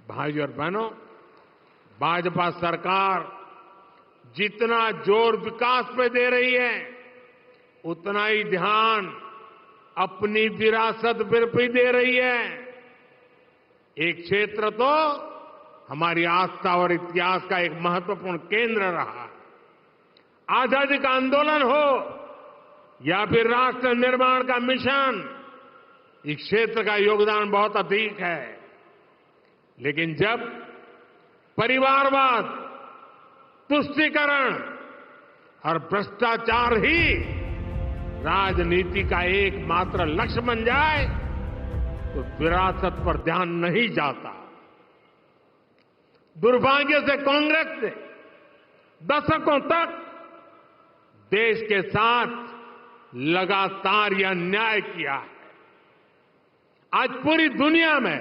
भाइयों और बहनों, भाजपा सरकार जितना जोर विकास पे दे रही है, उतना ही ध्यान अपनी विरासत पर भी दे रही है। एक क्षेत्र तो हमारी आस्था और इतिहास का एक महत्वपूर्ण केंद्र रहा है। आजादी का आंदोलन हो या फिर राष्ट्र निर्माण का मिशन, इस क्षेत्र का योगदान बहुत अधिक है। लेकिन जब परिवारवाद, तुष्टीकरण और भ्रष्टाचार ही राजनीति का एकमात्र लक्ष्य बन जाए तो विरासत पर ध्यान नहीं जाता। दुर्भाग्य से कांग्रेस ने दशकों तक देश के साथ लगातार यह अन्याय किया है। आज पूरी दुनिया में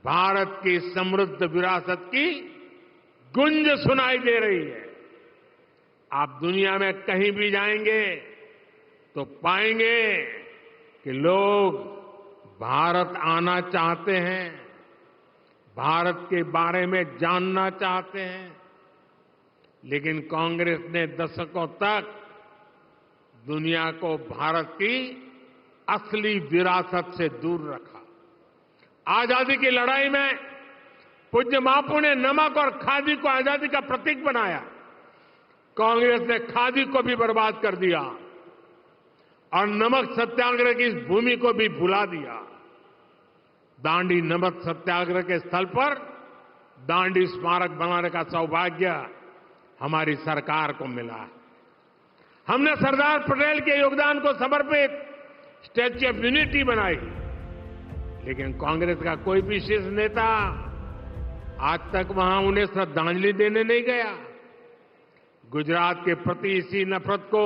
भारत की समृद्ध विरासत की गूंज सुनाई दे रही है। आप दुनिया में कहीं भी जाएंगे तो पाएंगे कि लोग भारत आना चाहते हैं, भारत के बारे में जानना चाहते हैं। लेकिन कांग्रेस ने दशकों तक दुनिया को भारत की असली विरासत से दूर रखा। आजादी की लड़ाई में पूज्य बापू ने नमक और खादी को आजादी का प्रतीक बनाया। कांग्रेस ने खादी को भी बर्बाद कर दिया और नमक सत्याग्रह की इस भूमि को भी भुला दिया। दांडी नमक सत्याग्रह के स्थल पर दांडी स्मारक बनाने का सौभाग्य हमारी सरकार को मिला है। हमने सरदार पटेल के योगदान को समर्पित स्टैच्यू ऑफ यूनिटी बनाई, लेकिन कांग्रेस का कोई भी शीर्ष नेता आज तक वहां उन्हें श्रद्धांजलि देने नहीं गया। गुजरात के प्रति इसी नफरत को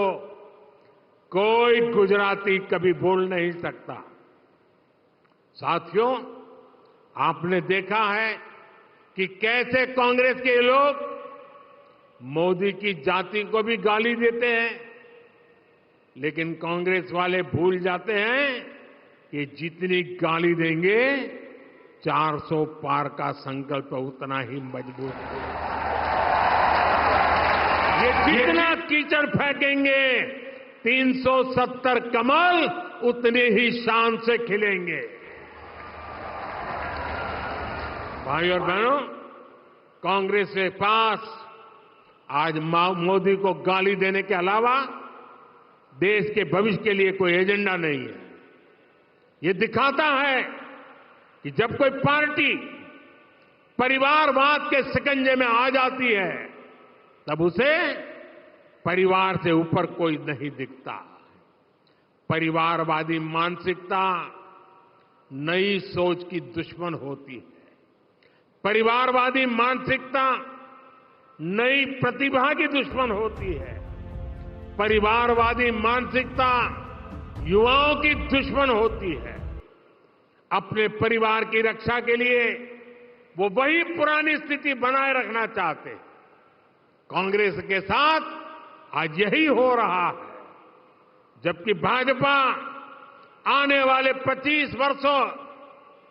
कोई गुजराती कभी भूल नहीं सकता। साथियों, आपने देखा है कि कैसे कांग्रेस के लोग मोदी की जाति को भी गाली देते हैं, लेकिन कांग्रेस वाले भूल जाते हैं कि जितनी गाली देंगे 400 पार का संकल्प उतना ही मजबूत होगा। ये जितना कीचड़ फेंकेंगे 370 कमल उतने ही शान से खिलेंगे। भाइयों और बहनों, कांग्रेस के पास आज मोदी को गाली देने के अलावा देश के भविष्य के लिए कोई एजेंडा नहीं है। ये दिखाता है कि जब कोई पार्टी परिवारवाद के शिकंजे में आ जाती है तब उसे परिवार से ऊपर कोई नहीं दिखता। परिवारवादी मानसिकता नई सोच की दुश्मन होती है। परिवारवादी मानसिकता नई प्रतिभा की दुश्मन होती है। परिवारवादी मानसिकता युवाओं की दुश्मन होती है। अपने परिवार की रक्षा के लिए वो वही पुरानी स्थिति बनाए रखना चाहते हैं। कांग्रेस के साथ आज यही हो रहा है। जबकि भाजपा आने वाले 25 वर्षों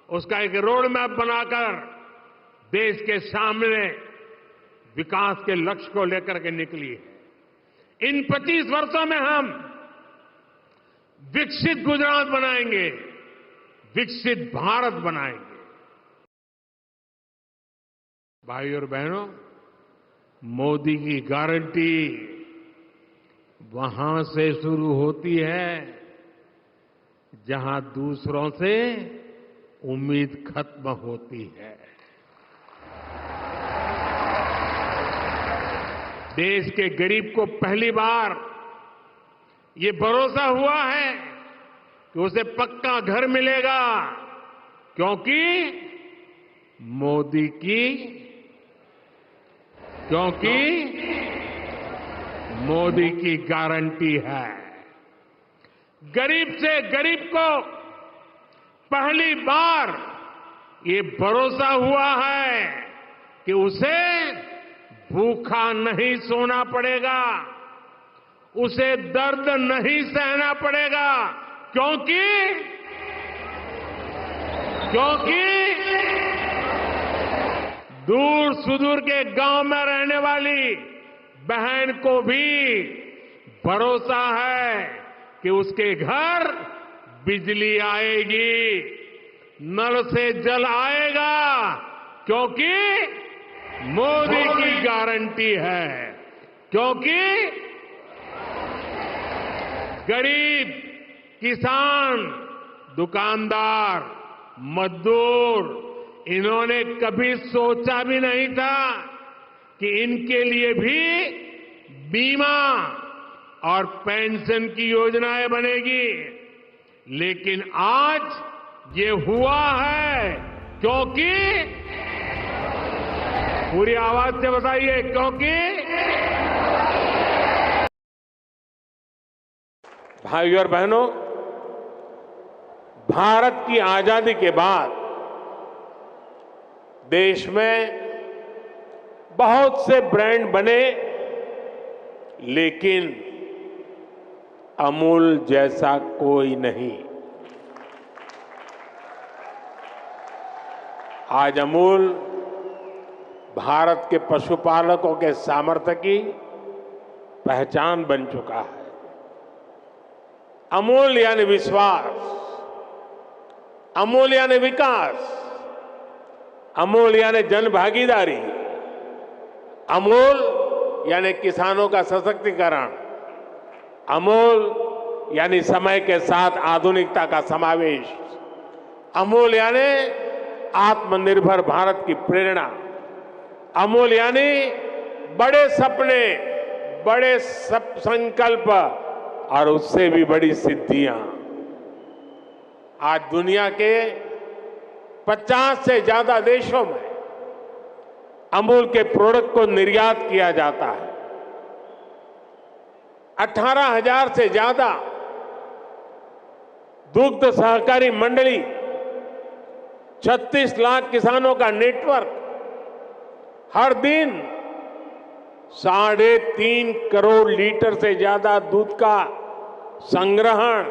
उसका एक रोड मैप बनाकर देश के सामने विकास के लक्ष्य को लेकर के निकली है। इन 25 वर्षों में हम विकसित गुजरात बनाएंगे, विकसित भारत बनाएंगे। भाइयों और बहनों, मोदी की गारंटी वहां से शुरू होती है जहां दूसरों से उम्मीद खत्म होती है। देश के गरीब को पहली बार ये भरोसा हुआ है कि उसे पक्का घर मिलेगा, क्योंकि मोदी की गारंटी है। गरीब से गरीब को पहली बार ये भरोसा हुआ है कि उसे भूखा नहीं सोना पड़ेगा, उसे दर्द नहीं सहना पड़ेगा, क्योंकि दूर सुदूर के गांव में रहने वाली बहन को भी भरोसा है कि उसके घर बिजली आएगी, नल से जल आएगा, क्योंकि मोदी की गारंटी है, क्योंकि गरीब, किसान, दुकानदार, मजदूर, इन्होंने कभी सोचा भी नहीं था कि इनके लिए भी बीमा और पेंशन की योजनाएं बनेगी। लेकिन आज ये हुआ है क्योंकि, पूरी आवाज से बताइए, क्योंकि भाइयों और बहनों, भारत की आजादी के बाद देश में बहुत से ब्रांड बने, लेकिन अमूल जैसा कोई नहीं। आज अमूल भारत के पशुपालकों के सामर्थ्य की पहचान बन चुका है। अमूल यानी विश्वास, अमूल यानी विकास, अमूल यानी जन भागीदारी, अमूल यानी किसानों का सशक्तिकरण, अमूल यानी समय के साथ आधुनिकता का समावेश, अमूल यानी आत्मनिर्भर भारत की प्रेरणा, अमूल यानी बड़े सपने, बड़े संकल्प और उससे भी बड़ी सिद्धियां। आज दुनिया के 50 से ज्यादा देशों में अमूल के प्रोडक्ट को निर्यात किया जाता है। 18,000 से ज्यादा दुग्ध सहकारी मंडली, 36 लाख किसानों का नेटवर्क, हर दिन 3.5 करोड़ लीटर से ज्यादा दूध का संग्रहण,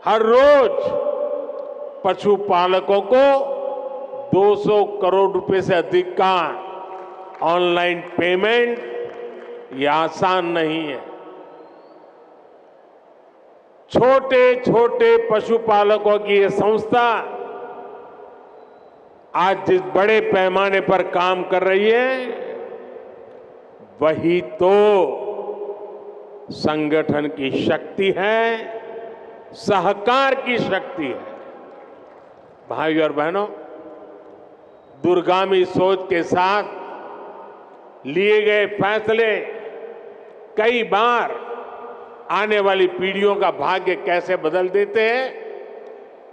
हर रोज पशुपालकों को 200 करोड़ रुपए से अधिक का ऑनलाइन पेमेंट, ये आसान नहीं है। छोटे छोटे पशुपालकों की ये संस्था आज जिस बड़े पैमाने पर काम कर रही है, वही तो संगठन की शक्ति है, सहकार की शक्ति है। भाइयों और बहनों, दूरगामी सोच के साथ लिए गए फैसले कई बार आने वाली पीढ़ियों का भाग्य कैसे बदल देते हैं,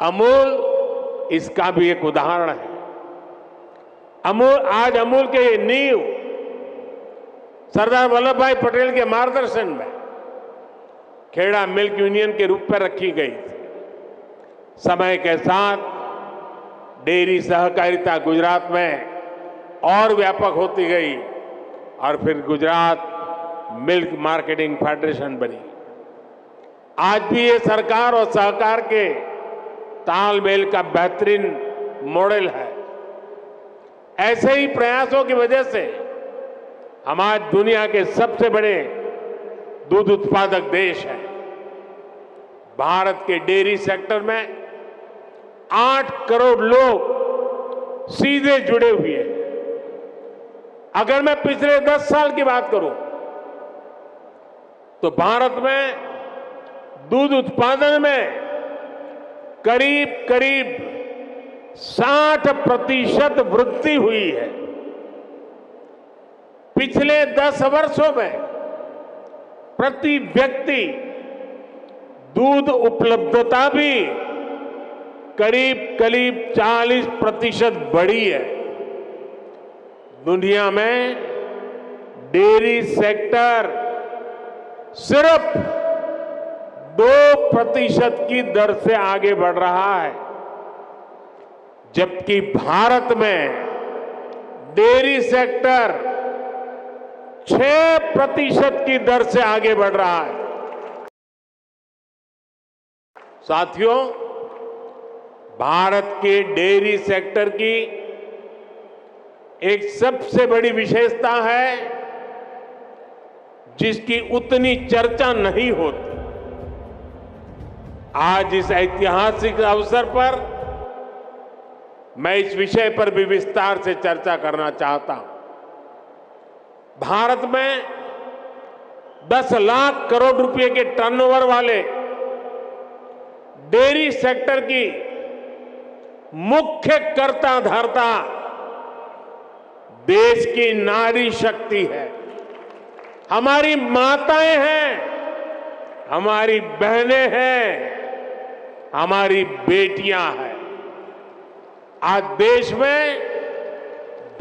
अमूल इसका भी एक उदाहरण है। आज अमूल के ये नींव सरदार वल्लभ भाई पटेल के मार्गदर्शन में खेड़ा मिल्क यूनियन के रूप में रखी गई थी। समय के साथ डेयरी सहकारिता गुजरात में और व्यापक होती गई और फिर गुजरात मिल्क मार्केटिंग फेडरेशन बनी। आज भी ये सरकार और सहकार के तालमेल का बेहतरीन मॉडल है। ऐसे ही प्रयासों की वजह से हम आज दुनिया के सबसे बड़े दूध उत्पादक देश हैं। भारत के डेयरी सेक्टर में 8 करोड़ लोग सीधे जुड़े हुए हैं। अगर मैं पिछले 10 साल की बात करूं तो भारत में दूध उत्पादन में करीब करीब 60% वृद्धि हुई है। पिछले 10 वर्षों में प्रति व्यक्ति दूध उपलब्धता भी करीब करीब 40% बढ़ी है। दुनिया में डेयरी सेक्टर सिर्फ 2% की दर से आगे बढ़ रहा है, जबकि भारत में डेयरी सेक्टर 6% की दर से आगे बढ़ रहा है। साथियों, भारत के डेयरी सेक्टर की एक सबसे बड़ी विशेषता है जिसकी उतनी चर्चा नहीं होती। आज इस ऐतिहासिक अवसर पर मैं इस विषय पर भी विस्तार से चर्चा करना चाहता हूं। भारत में 10 लाख करोड़ रुपए के टर्नओवर वाले डेयरी सेक्टर की मुख्य कर्ता धर्ता देश की नारी शक्ति है, हमारी माताएं हैं, हमारी बहनें हैं, हमारी बेटियां हैं। आज देश में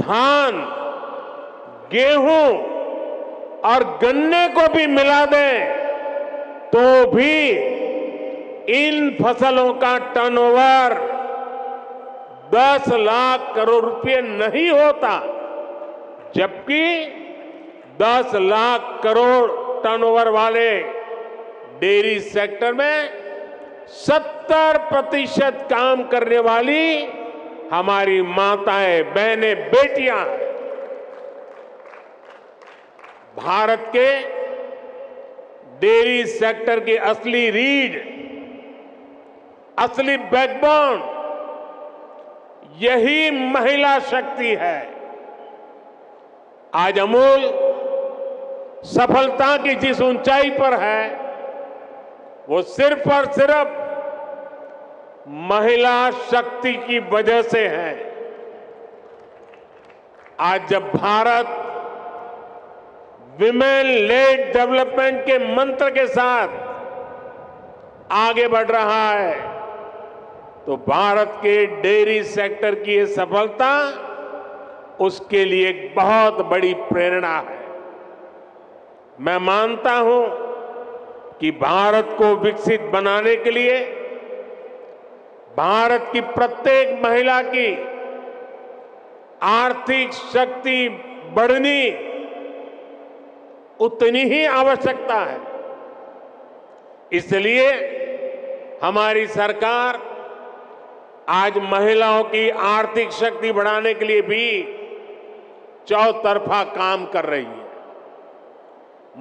धान, गेहूं और गन्ने को भी मिला दें तो भी इन फसलों का टर्नओवर 10 लाख करोड़ रुपए नहीं होता, जबकि 10 लाख करोड़ टर्नओवर वाले डेयरी सेक्टर में 70% काम करने वाली हमारी माताएं, बहनें, बेटियां हैं। भारत के डेयरी सेक्टर की असली रीढ़, असली बैकबोन यही महिला शक्ति है। आज अमूल सफलता की जिस ऊंचाई पर है वो सिर्फ और सिर्फ महिला शक्ति की वजह से है। आज जब भारत विमेन लेड डेवलपमेंट के मंत्र के साथ आगे बढ़ रहा है तो भारत के डेयरी सेक्टर की ये सफलता उसके लिए एक बहुत बड़ी प्रेरणा है। मैं मानता हूं कि भारत को विकसित बनाने के लिए भारत की प्रत्येक महिला की आर्थिक शक्ति बढ़नी उतनी ही आवश्यकता है। इसलिए हमारी सरकार आज महिलाओं की आर्थिक शक्ति बढ़ाने के लिए भी चौतरफा काम कर रही है।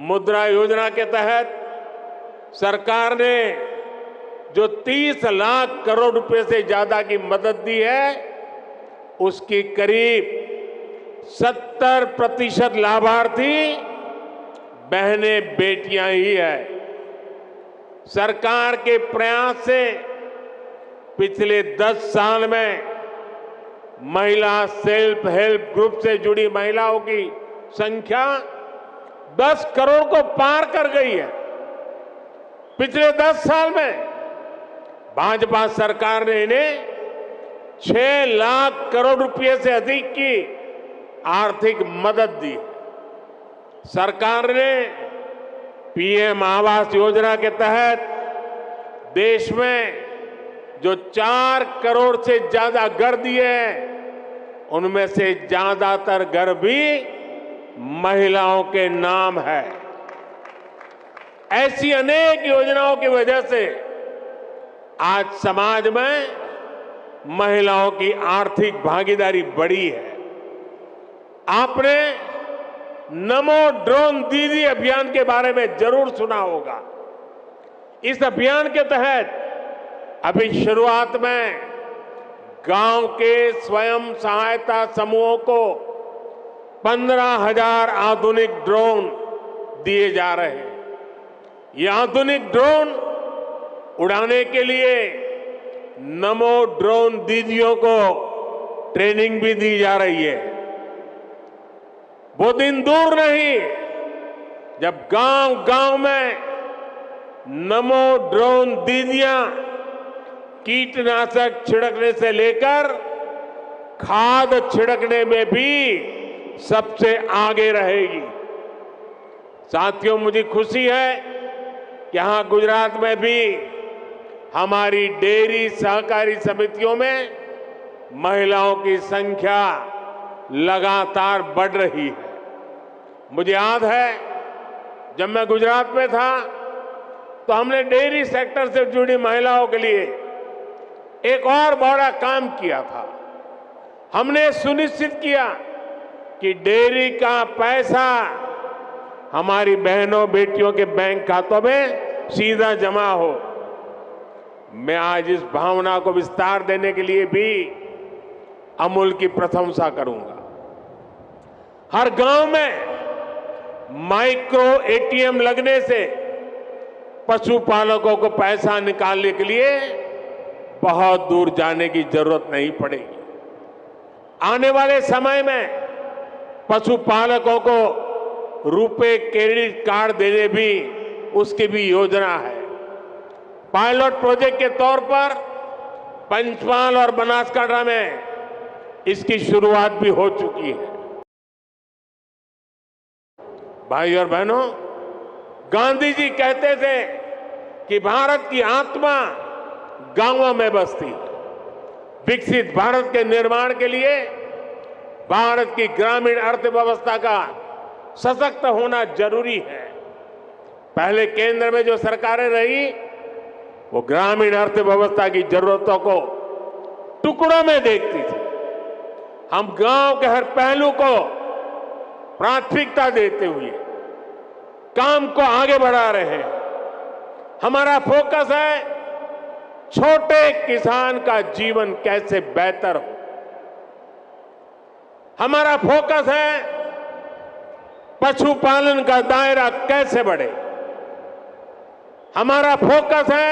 मुद्रा योजना के तहत सरकार ने जो 30 लाख करोड़ रुपए से ज्यादा की मदद दी है उसकी करीब 70% लाभार्थी बहनें, बेटियां ही है। सरकार के प्रयास से पिछले 10 साल में महिला सेल्फ हेल्प ग्रुप से जुड़ी महिलाओं की संख्या 10 करोड़ को पार कर गई है। पिछले 10 साल में भाजपा सरकार ने इन्हें 6 लाख करोड़ रुपए से अधिक की आर्थिक मदद दी। सरकार ने पीएम आवास योजना के तहत देश में जो 4 करोड़ से ज्यादा घर दिए हैं उनमें से ज्यादातर घर भी महिलाओं के नाम है। ऐसी अनेक योजनाओं की वजह से आज समाज में महिलाओं की आर्थिक भागीदारी बढ़ी है। आपने नमो ड्रोन दीदी अभियान के बारे में जरूर सुना होगा। इस अभियान के तहत अभी शुरुआत में गांव के स्वयं सहायता समूहों को 15,000 आधुनिक ड्रोन दिए जा रहे हैं। ये आधुनिक ड्रोन उड़ाने के लिए नमो ड्रोन दीदियों को ट्रेनिंग भी दी जा रही है। वो दिन दूर नहीं जब गांव-गांव में नमो ड्रोन दीदियां कीटनाशक छिड़कने से लेकर खाद छिड़कने में भी सबसे आगे रहेगी। साथियों, मुझे खुशी है कि यहां गुजरात में भी हमारी डेयरी सहकारी समितियों में महिलाओं की संख्या लगातार बढ़ रही है। मुझे याद है जब मैं गुजरात में था तो हमने डेयरी सेक्टर से जुड़ी महिलाओं के लिए एक और बड़ा काम किया था। हमने सुनिश्चित किया कि डेयरी का पैसा हमारी बहनों बेटियों के बैंक खातों में सीधा जमा हो। मैं आज इस भावना को विस्तार देने के लिए भी अमूल की प्रशंसा करूंगा। हर गांव में माइक्रो एटीएम लगने से पशुपालकों को पैसा निकालने के लिए बहुत दूर जाने की जरूरत नहीं पड़ेगी। आने वाले समय में पशुपालकों को रुपे क्रेडिट कार्ड देने भी उसकी भी योजना है। पायलट प्रोजेक्ट के तौर पर पंचमहाल और बनासकांठा में इसकी शुरुआत भी हो चुकी है। भाई और बहनों, गांधी जी कहते थे कि भारत की आत्मा गांवों में बसती है। विकसित भारत के निर्माण के लिए भारत की ग्रामीण अर्थव्यवस्था का सशक्त होना जरूरी है। पहले केंद्र में जो सरकारें रही वो ग्रामीण अर्थव्यवस्था की जरूरतों को टुकड़ों में देखती थी। हम गांव के हर पहलू को प्राथमिकता देते हुए काम को आगे बढ़ा रहे हैं। हमारा फोकस है छोटे किसान का जीवन कैसे बेहतर हो। हमारा फोकस है पशुपालन का दायरा कैसे बढ़े। हमारा फोकस है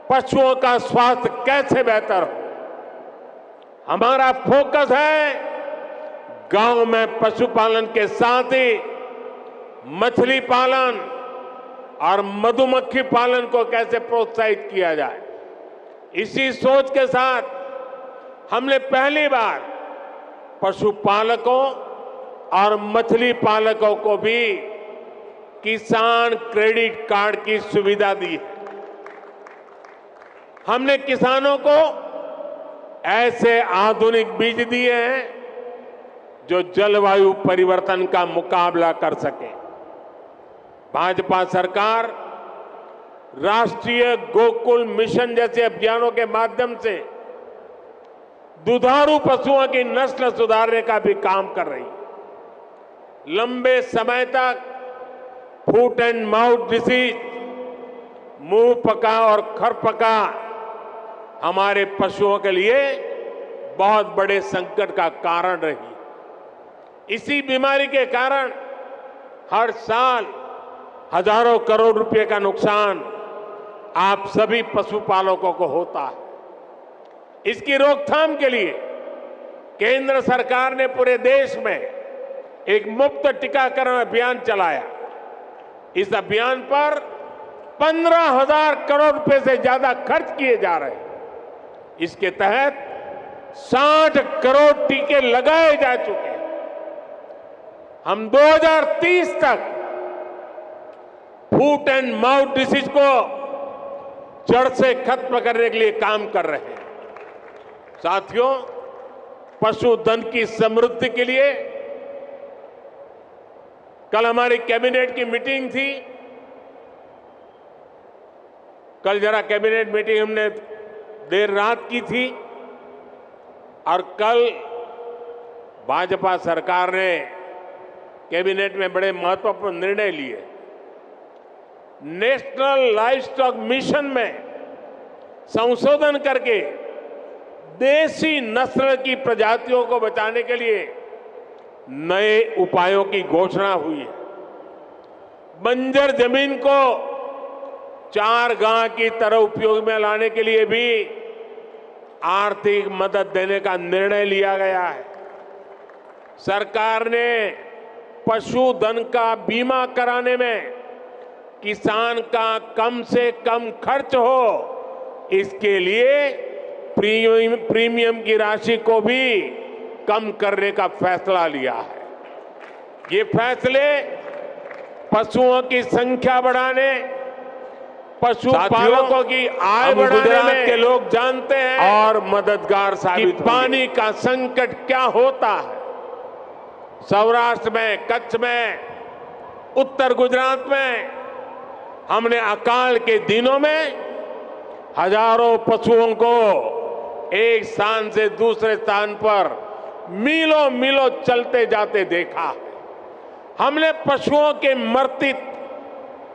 पशुओं का स्वास्थ्य कैसे बेहतर हो। हमारा फोकस है गांव में पशुपालन के साथ ही मछली पालन और मधुमक्खी पालन को कैसे प्रोत्साहित किया जाए। इसी सोच के साथ हमने पहली बार पशुपालकों और मछली पालकों को भी किसान क्रेडिट कार्ड की सुविधा दी है। हमने किसानों को ऐसे आधुनिक बीज दिए हैं जो जलवायु परिवर्तन का मुकाबला कर सके। भाजपा सरकार राष्ट्रीय गोकुल मिशन जैसे अभियानों के माध्यम से दुधारू पशुओं की नस्ल सुधारने का भी काम कर रही है। लंबे समय तक फुट एंड माउथ डिसीज, मुंह पका और खरपका हमारे पशुओं के लिए बहुत बड़े संकट का कारण रही। इसी बीमारी के कारण हर साल हजारों करोड़ रुपए का नुकसान आप सभी पशुपालकों को होता है। इसकी रोकथाम के लिए केंद्र सरकार ने पूरे देश में एक मुफ्त टीकाकरण अभियान चलाया। इस अभियान पर 15,000 करोड़ रुपए से ज्यादा खर्च किए जा रहे हैं। इसके तहत 60 करोड़ टीके लगाए जा चुके हैं। हम 2030 तक फुट एंड माउथ डिसीज को जड़ से खत्म करने के लिए काम कर रहे हैं। साथियों, पशुधन की समृद्धि के लिए कल हमारी कैबिनेट की मीटिंग थी। कल जरा कैबिनेट मीटिंग हमने देर रात की थी और कल भाजपा सरकार ने कैबिनेट में बड़े महत्वपूर्ण निर्णय लिए। नेशनल लाइवस्टॉक मिशन में संशोधन करके देसी नस्ल की प्रजातियों को बचाने के लिए नए उपायों की घोषणा हुई है। बंजर जमीन को चारागाह की तरह उपयोग में लाने के लिए भी आर्थिक मदद देने का निर्णय लिया गया है। सरकार ने पशुधन का बीमा कराने में किसान का कम से कम खर्च हो, इसके लिए प्रीमियम की राशि को भी कम करने का फैसला लिया है। ये फैसले पशुओं की संख्या बढ़ाने, पशुपालकों की आय बढ़ाने में के लोग जानते हैं और मददगार साबित पानी का संकट क्या होता है। सौराष्ट्र में, कच्छ में, उत्तर गुजरात में हमने अकाल के दिनों में हजारों पशुओं को एक स्थान से दूसरे स्थान पर मीलों मीलों चलते जाते देखा है। हमने पशुओं के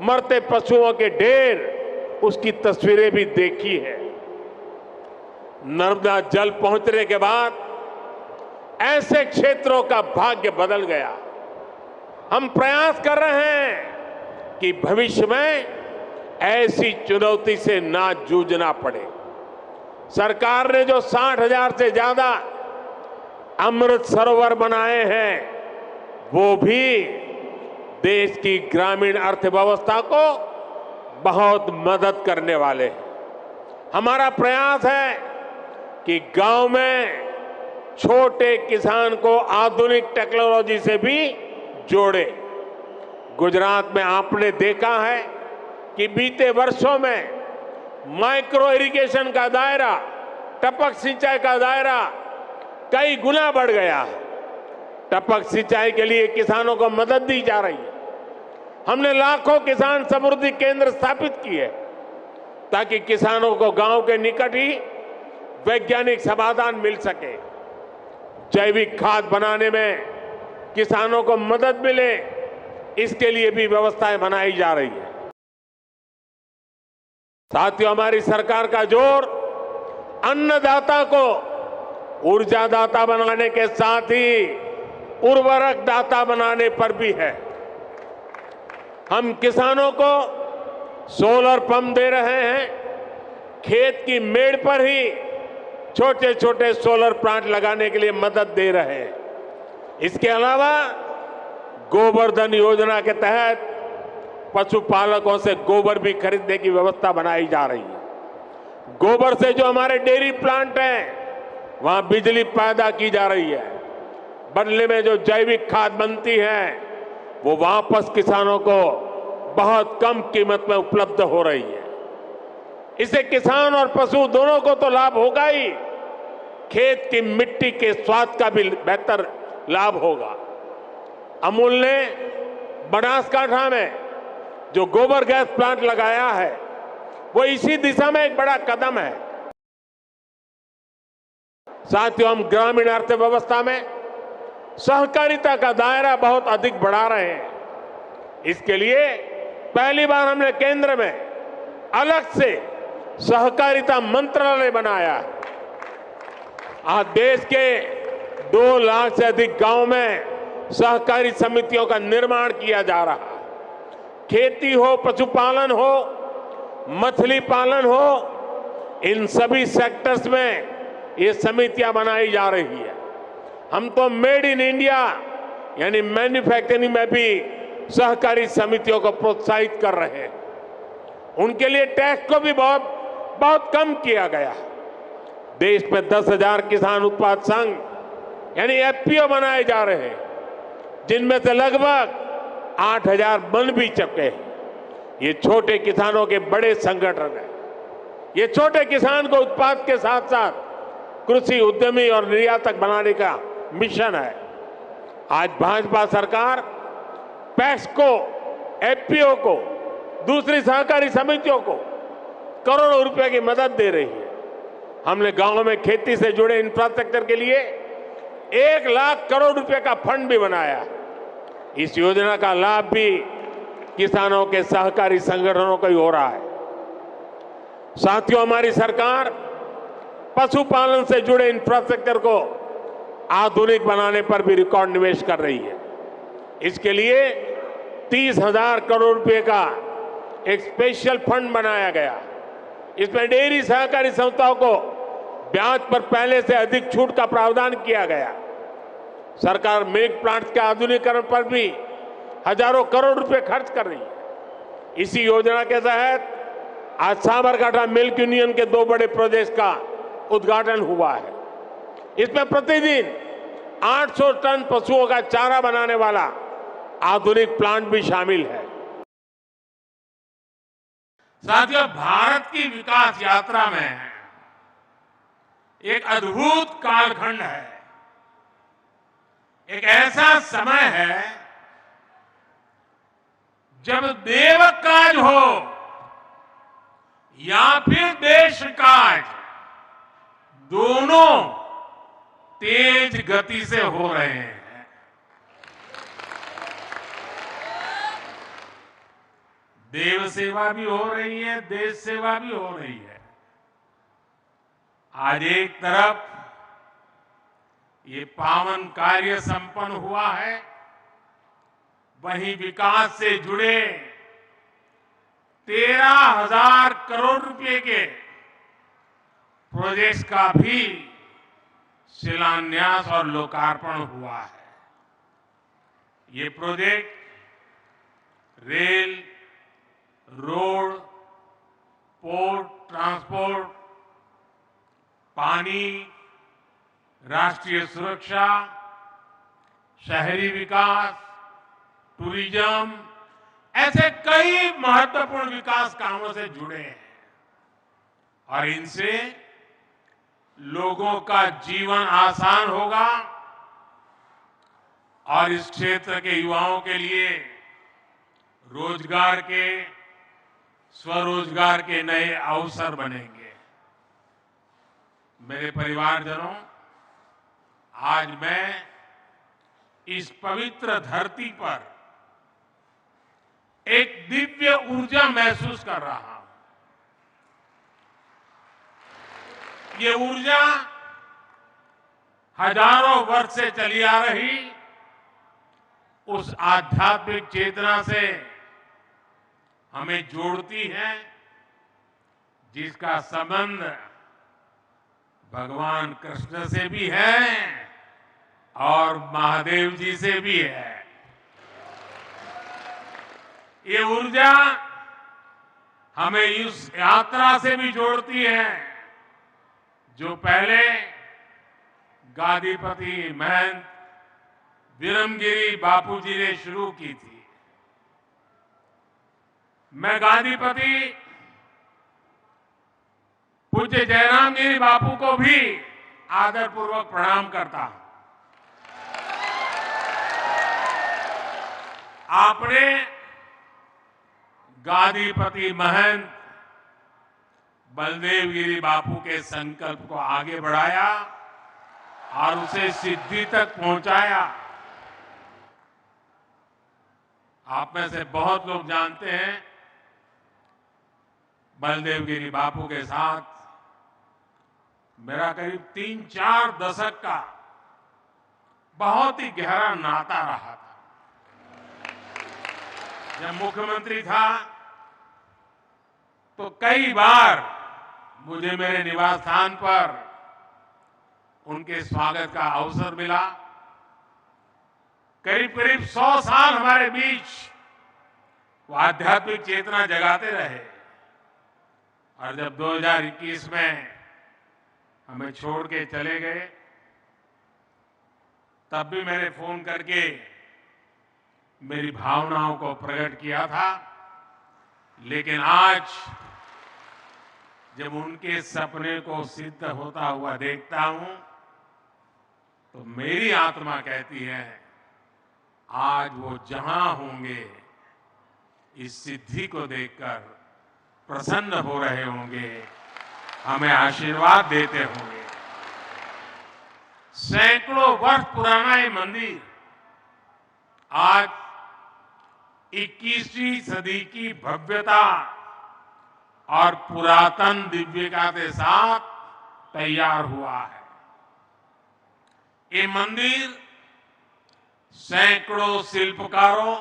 मरते पशुओं के ढेर, उसकी तस्वीरें भी देखी है। नर्मदा जल पहुंचने के बाद ऐसे क्षेत्रों का भाग्य बदल गया। हम प्रयास कर रहे हैं कि भविष्य में ऐसी चुनौती से ना जूझना पड़े। सरकार ने जो 60,000 से ज्यादा अमृत सरोवर बनाए हैं, वो भी देश की ग्रामीण अर्थव्यवस्था को बहुत मदद करने वाले हैं। हमारा प्रयास है कि गांव में छोटे किसान को आधुनिक टेक्नोलॉजी से भी जोड़े। गुजरात में आपने देखा है कि बीते वर्षों में माइक्रो इरिगेशन का दायरा, टपक सिंचाई का दायरा कई गुना बढ़ गया है। टपक सिंचाई के लिए किसानों को मदद दी जा रही है। हमने लाखों किसान समृद्धि केंद्र स्थापित किए ताकि किसानों को गांव के निकट ही वैज्ञानिक समाधान मिल सके। जैविक खाद बनाने में किसानों को मदद मिले, इसके लिए भी व्यवस्थाएं बनाई जा रही है। साथियों, हमारी सरकार का जोर अन्नदाता को ऊर्जादाता बनाने के साथ ही उर्वरक दाता बनाने पर भी है। हम किसानों को सोलर पंप दे रहे हैं। खेत की मेड़ पर ही छोटे छोटे सोलर प्लांट लगाने के लिए मदद दे रहे हैं। इसके अलावा गोवर्धन योजना के तहत पशुपालकों से गोबर भी खरीदने की व्यवस्था बनाई जा रही है। गोबर से जो हमारे डेयरी प्लांट हैं, वहां बिजली पैदा की जा रही है। बदले में जो जैविक खाद बनती है, वो वापस किसानों को बहुत कम कीमत में उपलब्ध हो रही है। इससे किसान और पशु दोनों को तो लाभ होगा ही, खेत की मिट्टी के स्वाद का भी बेहतर लाभ होगा। अमूल ने बनासकांठा में जो गोबर गैस प्लांट लगाया है, वो इसी दिशा में एक बड़ा कदम है। साथियों, हम ग्रामीण अर्थव्यवस्था में सहकारिता का दायरा बहुत अधिक बढ़ा रहे हैं। इसके लिए पहली बार हमने केंद्र में अलग से सहकारिता मंत्रालय बनाया है। आज देश के 2 लाख से अधिक गांव में सहकारी समितियों का निर्माण किया जा रहा है। खेती हो, पशुपालन हो, मछली पालन हो, इन सभी सेक्टर्स में ये समितियां बनाई जा रही है। हम तो मेड इन इंडिया यानी मैन्युफैक्चरिंग में भी सहकारी समितियों को प्रोत्साहित कर रहे हैं। उनके लिए टैक्स को भी बहुत कम किया गया। देश में 10,000 किसान उत्पाद संघ यानी एफपीओ बनाए जा रहे हैं, जिनमें से लगभग 8,000 बन भी चुके हैं। ये छोटे किसानों के बड़े संगठन है। ये छोटे किसान को उत्पाद के साथ साथ कृषि उद्यमी और निर्यातक बनाने का मिशन है। आज भाजपा सरकार पैक्स को, एफपीओ को, दूसरी सहकारी समितियों को करोड़ों रुपए की मदद दे रही है। हमने गांवों में खेती से जुड़े इंफ्रास्ट्रक्चर के लिए 1 लाख करोड़ रुपए का फंड भी बनाया। इस योजना का लाभ भी किसानों के सहकारी संगठनों को ही हो रहा है। साथियों, हमारी सरकार पशुपालन से जुड़े इंफ्रास्ट्रक्चर को आधुनिक बनाने पर भी रिकॉर्ड निवेश कर रही है। इसके लिए 30,000 करोड़ रुपए का एक स्पेशल फंड बनाया गया। इसमें डेयरी सहकारी संस्थाओं को ब्याज पर पहले से अधिक छूट का प्रावधान किया गया। सरकार मिल्क प्लांट के आधुनिकीकरण पर भी हजारों करोड़ रुपए खर्च कर रही है। इसी योजना के तहत आज साबरकांठा मिल्क यूनियन के 2 बड़े प्रोजेक्ट का उद्घाटन हुआ है। इसमें प्रतिदिन 800 टन पशुओं का चारा बनाने वाला आधुनिक प्लांट भी शामिल है। साथियों, भारत की विकास यात्रा में एक अद्भुत कालखंड है। एक ऐसा समय है जब देव काज हो या फिर देश काज, दोनों तेज गति से हो रहे हैं। देव सेवा भी हो रही है, देश सेवा भी हो रही है। आज एक तरफ ये पावन कार्य संपन्न हुआ है, वहीं विकास से जुड़े 13,000 करोड़ रुपए के प्रोजेक्ट्स का भी शिलान्यास और लोकार्पण हुआ है। ये project rail, road, port, transport, पानी, राष्ट्रीय सुरक्षा, शहरी विकास, टूरिज्म, ऐसे कई महत्वपूर्ण विकास कामों से जुड़े हैं और इनसे लोगों का जीवन आसान होगा और इस क्षेत्र के युवाओं के लिए रोजगार के, स्वरोजगार के नए अवसर बनेंगे। मेरे परिवारजनों, आज मैं इस पवित्र धरती पर एक दिव्य ऊर्जा महसूस कर रहा हूं। ये ऊर्जा हजारों वर्ष से चली आ रही उस आध्यात्मिक चेतना से हमें जोड़ती है, जिसका संबंध भगवान कृष्ण से भी है और महादेव जी से भी है। ये ऊर्जा हमें इस यात्रा से भी जोड़ती है जो पहले गादीपति महंत विरमगिरी बापू जी ने शुरू की थी। मैं गादीपति पूज्य जयराम गिरी बापू को भी आदरपूर्वक प्रणाम करता हूं। आपने गादीपति महंत बलदेव गिरी बापू के संकल्प को आगे बढ़ाया और उसे सिद्धि तक पहुंचाया। आप में से बहुत लोग जानते हैं, बलदेव गिरी बापू के साथ मेरा करीब 3-4 दशक का बहुत ही गहरा नाता रहा था। जब मुख्यमंत्री था तो कई बार मुझे मेरे निवास स्थान पर उनके स्वागत का अवसर मिला। करीब करीब 100 साल हमारे बीच वो आध्यात्मिक चेतना जगाते रहे और जब 2021 में हमें छोड़ के चले गए, तब भी मैंने फोन करके मेरी भावनाओं को प्रकट किया था। लेकिन आज जब उनके सपने को सिद्ध होता हुआ देखता हूं तो मेरी आत्मा कहती है, आज वो जहां होंगे इस सिद्धि को देखकर प्रसन्न हो रहे होंगे, हमें आशीर्वाद देते होंगे। सैकड़ों वर्ष पुराना ये मंदिर आज 21वीं सदी की भव्यता और पुरातन दिव्यता के साथ तैयार हुआ है। ये मंदिर सैकड़ों शिल्पकारों,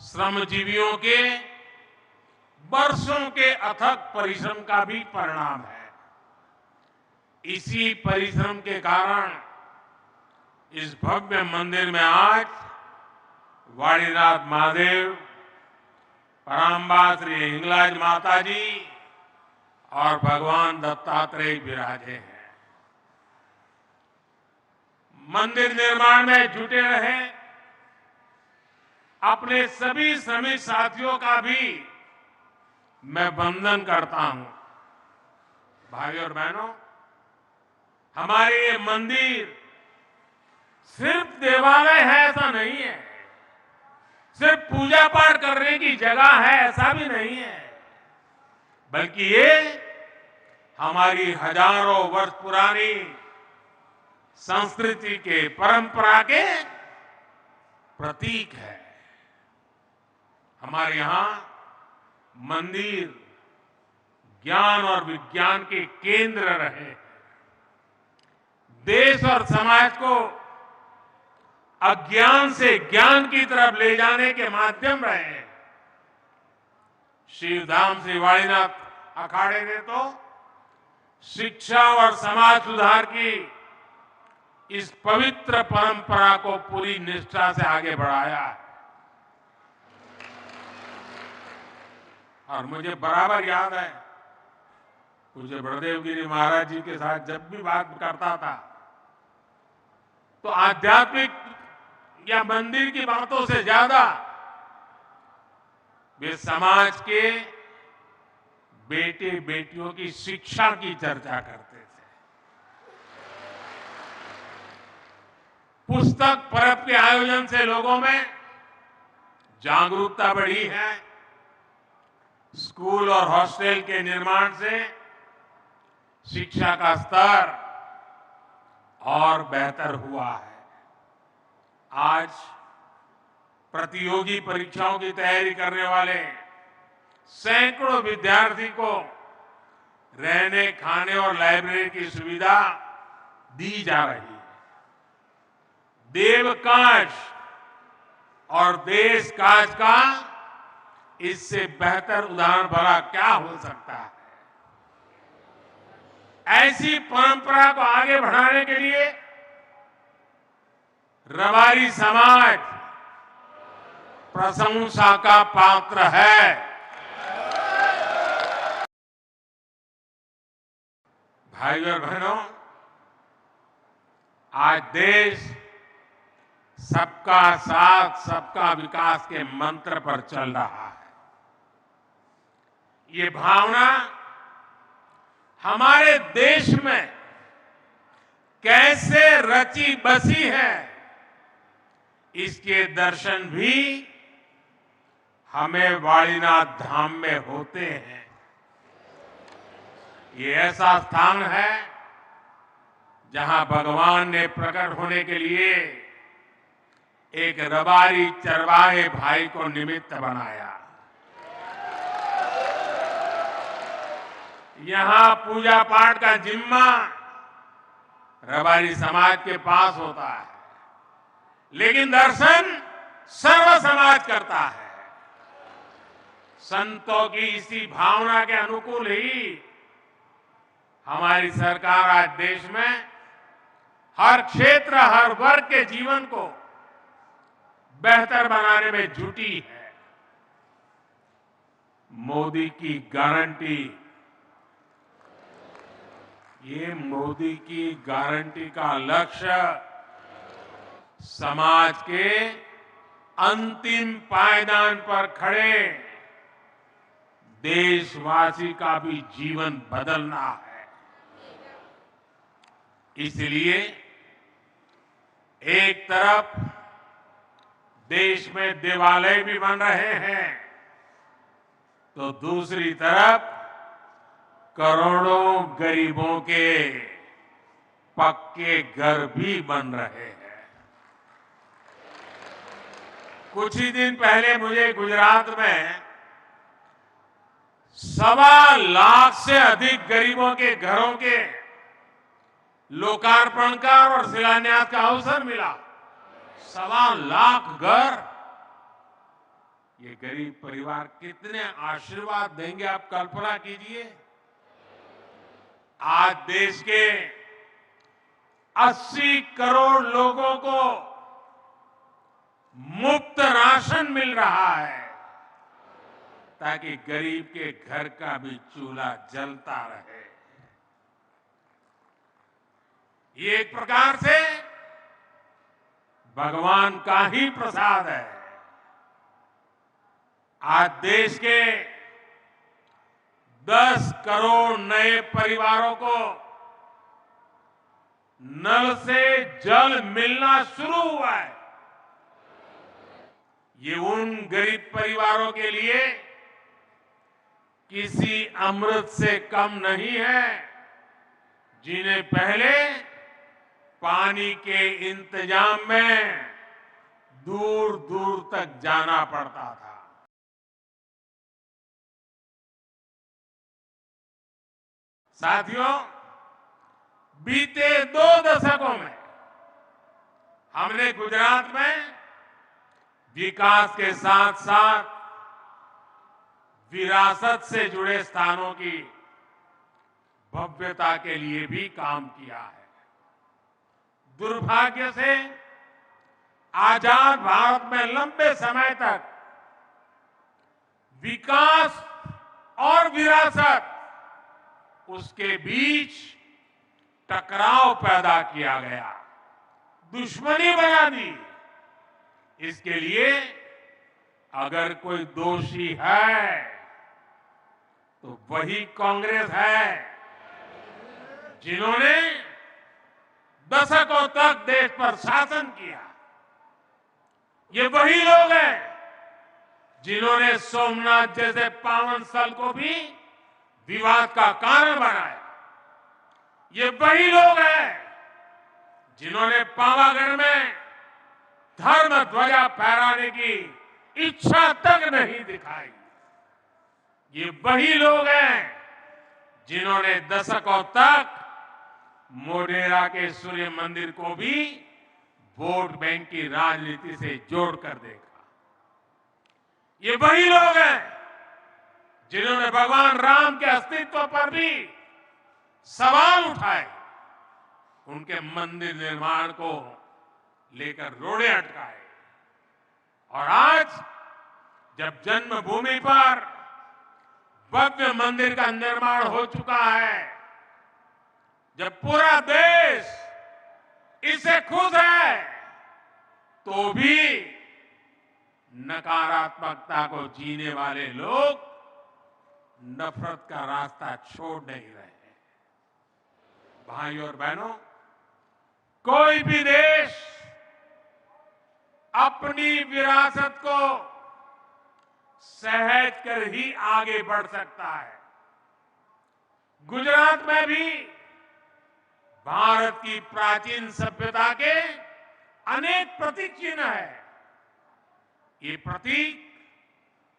श्रमजीवियों के वर्षों के अथक परिश्रम का भी परिणाम है। इसी परिश्रम के कारण इस भव्य मंदिर में आज वाणीनाथ महादेव, परांबा श्री हिंगलाज माता जी और भगवान दत्तात्रेय विराजे हैं। मंदिर निर्माण में जुटे रहे अपने सभी श्रमिक साथियों का भी मैं वंदन करता हूं। भाइयों और बहनों, हमारे ये मंदिर सिर्फ देवालय है ऐसा नहीं है, सिर्फ पूजा पाठ करने की जगह है ऐसा भी नहीं है, बल्कि ये हमारी हजारों वर्ष पुरानी संस्कृति के, परंपरा के प्रतीक है। हमारे यहां मंदिर ज्ञान और विज्ञान के केंद्र रहे हैं। देश और समाज को अज्ञान से ज्ञान की तरफ ले जाने के माध्यम रहे हैं। शिवधाम श्री वाणीनाथ अखाड़े ने तो शिक्षा और समाज सुधार की इस पवित्र परंपरा को पूरी निष्ठा से आगे बढ़ाया है। और मुझे बराबर याद है, पूज्य बड़देव गिरी महाराज जी के साथ जब भी बात करता था तो आध्यात्मिक या मंदिर की बातों से ज्यादा वे समाज के बेटे बेटियों की शिक्षा की चर्चा करते थे। पुस्तक पर्व के आयोजन से लोगों में जागरूकता बढ़ी है। स्कूल और हॉस्टल के निर्माण से शिक्षा का स्तर और बेहतर हुआ है। आज प्रतियोगी परीक्षाओं की तैयारी करने वाले सैकड़ों विद्यार्थी को रहने, खाने और लाइब्रेरी की सुविधा दी जा रही है। देवकाश और देश काज का इससे बेहतर उदाहरण भला क्या हो सकता है। ऐसी परंपरा को आगे बढ़ाने के लिए रबारी समाज प्रशंसा का पात्र है। भाइयों और बहनों, आज देश सबका साथ सबका विकास के मंत्र पर चल रहा है। ये भावना हमारे देश में कैसे रची बसी है, इसके दर्शन भी हमें वाणीनाथ धाम में होते हैं। ये ऐसा स्थान है जहां भगवान ने प्रकट होने के लिए एक रबारी चरवाहे भाई को निमित्त बनाया। यहां पूजा पाठ का जिम्मा रबारी समाज के पास होता है, लेकिन दर्शन सर्व समाज करता है। संतों की इसी भावना के अनुकूल ही हमारी सरकार आज देश में हर क्षेत्र, हर वर्ग के जीवन को बेहतर बनाने में जुटी है। मोदी की गारंटी, ये मोदी की गारंटी का लक्ष्य समाज के अंतिम पायदान पर खड़े देशवासी का भी जीवन बदलना है। इसलिए एक तरफ देश में देवालय भी बन रहे हैं, तो दूसरी तरफ करोड़ों गरीबों के पक्के घर भी बन रहे हैं। कुछ ही दिन पहले मुझे गुजरात में 1.25 लाख से अधिक गरीबों के घरों के लोकार्पण का और शिलान्यास का अवसर मिला। 1.25 लाख घर। ये गरीब परिवार कितने आशीर्वाद देंगे, आप कल्पना कीजिए। आज देश के 80 करोड़ लोगों को मुफ्त राशन मिल रहा है, ताकि गरीब के घर का भी चूल्हा जलता रहे। ये एक प्रकार से भगवान का ही प्रसाद है। आज देश के 10 करोड़ नए परिवारों को नल से जल मिलना शुरू हुआ है। ये उन गरीब परिवारों के लिए किसी अमृत से कम नहीं है, जिन्हें पहले पानी के इंतजाम में दूर दूर तक जाना पड़ता था। साथियों, बीते 2 दशकों में हमने गुजरात में विकास के साथ साथ विरासत से जुड़े स्थानों की भव्यता के लिए भी काम किया है। दुर्भाग्य से आजाद भारत में लंबे समय तक विकास और विरासत, उसके बीच टकराव पैदा किया गया, दुश्मनी बना दी। इसके लिए अगर कोई दोषी है तो वही कांग्रेस है, जिन्होंने दशकों तक देश पर शासन किया। ये वही लोग हैं जिन्होंने सोमनाथ जैसे पावन स्थल को भी विवाद का कारण बनाया। ये वही लोग हैं जिन्होंने पावागढ़ में धर्म ध्वजा फहराने की इच्छा तक नहीं दिखाई। ये वही लोग हैं जिन्होंने दशकों तक मोढेरा के सूर्य मंदिर को भी वोट बैंक की राजनीति से जोड़कर देखा। ये वही लोग हैं जिन्होंने भगवान राम के अस्तित्व पर भी सवाल उठाए, उनके मंदिर निर्माण को लेकर रोड़े अटकाए। और आज जब जन्मभूमि पर भव्य मंदिर का निर्माण हो चुका है, जब पूरा देश इससे खुश है, तो भी नकारात्मकता को जीने वाले लोग नफरत का रास्ता छोड़ नहीं रहे। भाइयों और बहनों, कोई भी देश अपनी विरासत को सहज कर ही आगे बढ़ सकता है। गुजरात में भी भारत की प्राचीन सभ्यता के अनेक प्रतीक चिन्ह है। ये प्रतीक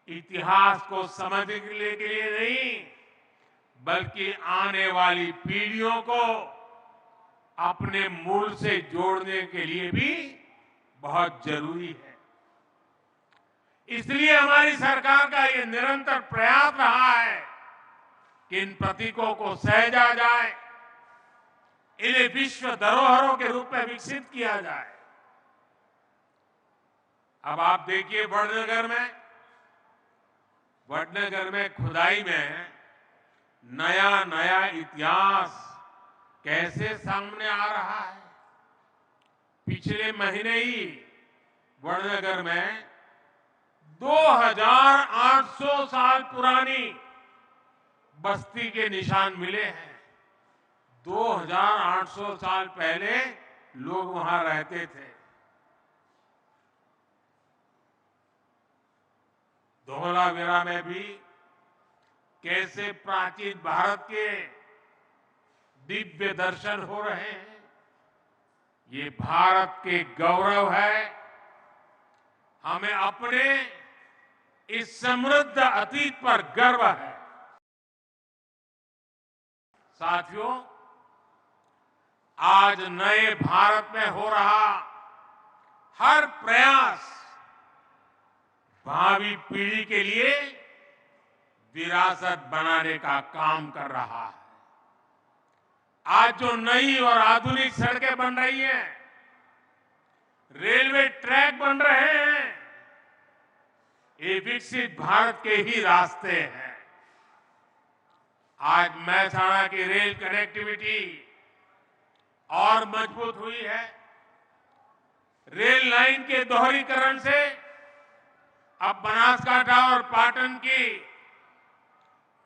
इतिहास को समझने के लिए नहीं, बल्कि आने वाली पीढ़ियों को अपने मूल से जोड़ने के लिए भी बहुत जरूरी है। इसलिए हमारी सरकार का ये निरंतर प्रयास रहा है कि इन प्रतीकों को सहेजा जाए, इन्हें विश्व धरोहरों के रूप में विकसित किया जाए। अब आप देखिए वडनगर में खुदाई में नया नया इतिहास कैसे सामने आ रहा है। पिछले महीने ही वडनगर में 2800 साल पुरानी बस्ती के निशान मिले हैं। 2800 साल पहले लोग वहां रहते थे। धौलावीरा में भी कैसे प्राचीन भारत के दिव्य दर्शन हो रहे हैं। ये भारत के गौरव है। हमें अपने इस समृद्ध अतीत पर गर्व है। साथियों, आज नए भारत में हो रहा हर प्रयास भावी पीढ़ी के लिए विरासत बनाने का काम कर रहा है। आज जो नई और आधुनिक सड़कें बन रही हैं, रेलवे ट्रैक बन रहे हैं, ये विकसित भारत के ही रास्ते हैं। आज मेहसाणा की रेल कनेक्टिविटी और मजबूत हुई है। रेल लाइन के दोहरीकरण से अब बनासकांठा और पाटन की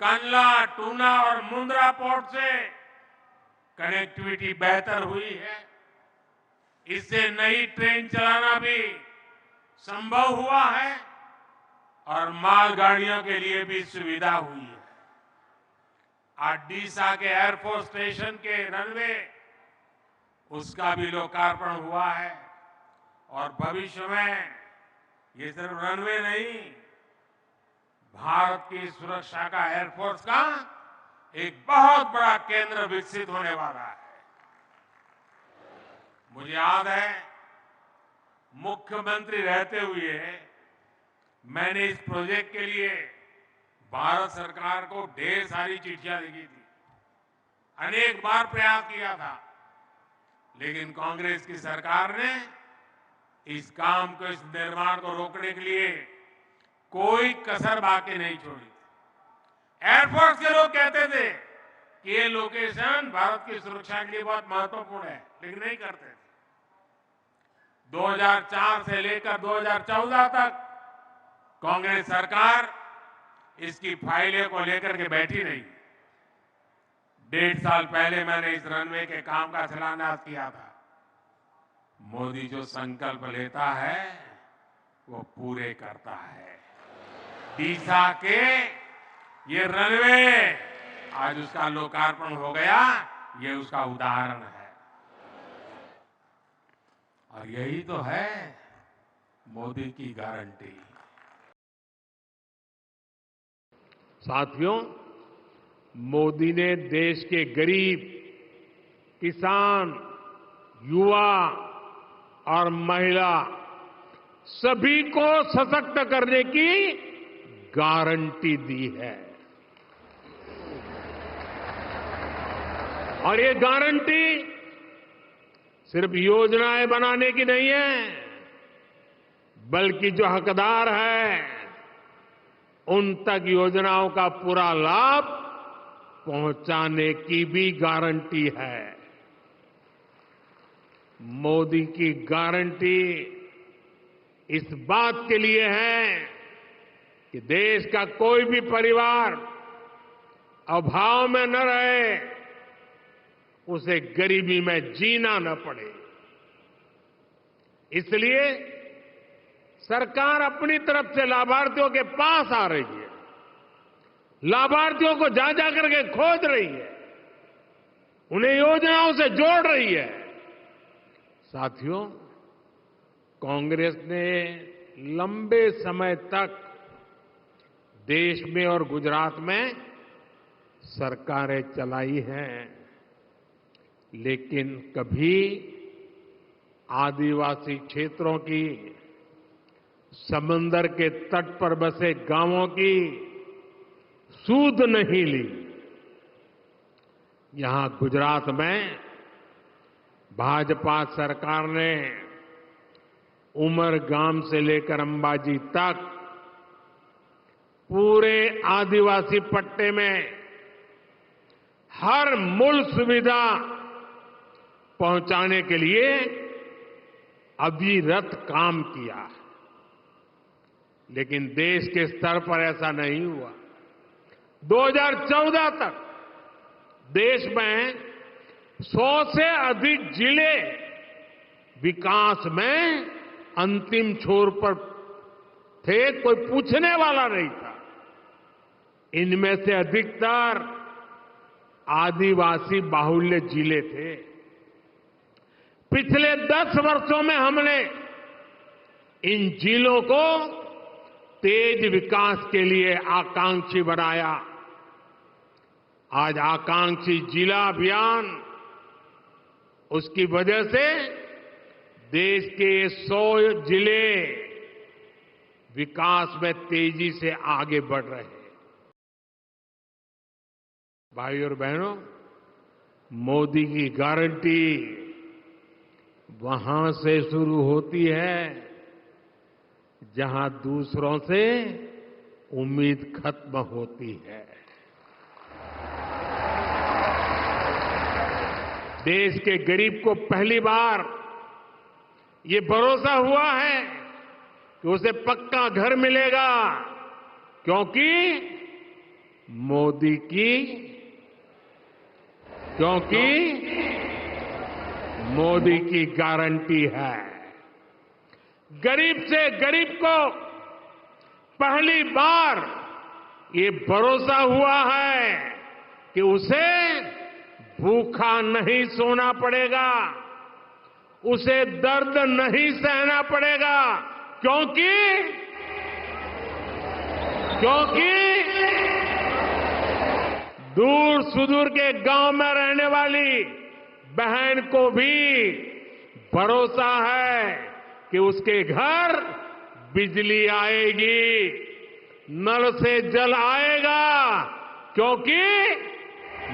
कंडला, टूना और मुंद्रा पोर्ट से कनेक्टिविटी बेहतर हुई है। इससे नई ट्रेन चलाना भी संभव हुआ है और मालगाड़ियों के लिए भी सुविधा हुई है। आज डीसा के एयरफोर्स स्टेशन के रनवे उसका भी लोकार्पण हुआ है और भविष्य में ये सिर्फ रनवे नहीं, भारत की सुरक्षा का, एयरफोर्स का एक बहुत बड़ा केंद्र विकसित होने वाला है। मुझे याद है, मुख्यमंत्री रहते हुए मैंने इस प्रोजेक्ट के लिए भारत सरकार को ढेर सारी चिट्ठियां लिखी थी, अनेक बार प्रयास किया था, लेकिन कांग्रेस की सरकार ने इस काम को, इस निर्माण को रोकने के लिए कोई कसर बाकी नहीं छोड़ी। एयरफोर्स के लोग कहते थे कि ये लोकेशन भारत की सुरक्षा के लिए बहुत महत्वपूर्ण है, लेकिन नहीं करते थे। 2004 से लेकर 2014 तक कांग्रेस सरकार इसकी फाइलें को लेकर के बैठी रही। 1.5 साल पहले मैंने इस रनवे के काम का शिलान्यास किया था। मोदी जो संकल्प लेता है वो पूरे करता है। डीसा के ये रनवे आज उसका लोकार्पण हो गया, ये उसका उदाहरण है। और यही तो है मोदी की गारंटी। साथियों, मोदी ने देश के गरीब, किसान, युवा और महिला सभी को सशक्त करने की गारंटी दी है। और ये गारंटी सिर्फ योजनाएं बनाने की नहीं है, बल्कि जो हकदार है उन तक योजनाओं का पूरा लाभ पहुंचाने की भी गारंटी है। मोदी की गारंटी इस बात के लिए है कि देश का कोई भी परिवार अभाव में न रहे, उसे गरीबी में जीना न पड़े। इसलिए सरकार अपनी तरफ से लाभार्थियों के पास आ रही है, लाभार्थियों को जा जा करके खोज रही है, उन्हें योजनाओं से जोड़ रही है। साथियों, कांग्रेस ने लंबे समय तक देश में और गुजरात में सरकारें चलाई हैं, लेकिन कभी आदिवासी क्षेत्रों की, समंदर के तट पर बसे गांवों की सूध नहीं ली। यहां गुजरात में भाजपा सरकार ने उमरगाम से लेकर अंबाजी तक पूरे आदिवासी पट्टे में हर मूल सुविधा पहुंचाने के लिए अविरत काम किया। लेकिन देश के स्तर पर ऐसा नहीं हुआ। 2014 तक देश में 100 से अधिक जिले विकास में अंतिम छोर पर थे, कोई पूछने वाला नहीं था। इनमें से अधिकतर आदिवासी बाहुल्य जिले थे। पिछले 10 वर्षों में हमने इन जिलों को तेज विकास के लिए आकांक्षी बनाया। आज आकांक्षी जिला अभियान, उसकी वजह से देश के 100 जिले विकास में तेजी से आगे बढ़ रहे हैं। भाइयों और बहनों, मोदी की गारंटी वहां से शुरू होती है जहां दूसरों से उम्मीद खत्म होती है। देश के गरीब को पहली बार ये भरोसा हुआ है कि उसे पक्का घर मिलेगा, क्योंकि मोदी की गारंटी है। गरीब से गरीब को पहली बार ये भरोसा हुआ है कि उसे भूखा नहीं सोना पड़ेगा, उसे दर्द नहीं सहना पड़ेगा, क्योंकि दूर सुदूर के गांव में रहने वाली बहन को भी भरोसा है कि उसके घर बिजली आएगी, नल से जल आएगा, क्योंकि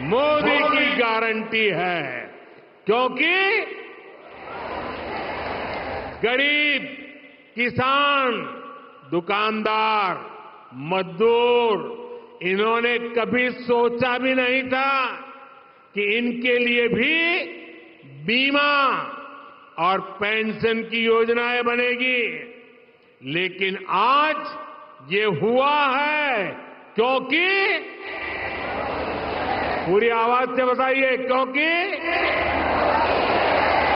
मोदी की गारंटी है, क्योंकि गरीब, किसान, दुकानदार, मजदूर, इन्होंने कभी सोचा भी नहीं था कि इनके लिए भी बीमा और पेंशन की योजनाएं बनेगी। लेकिन आज ये हुआ है क्योंकि, पूरी आवाज से बताइए, क्योंकि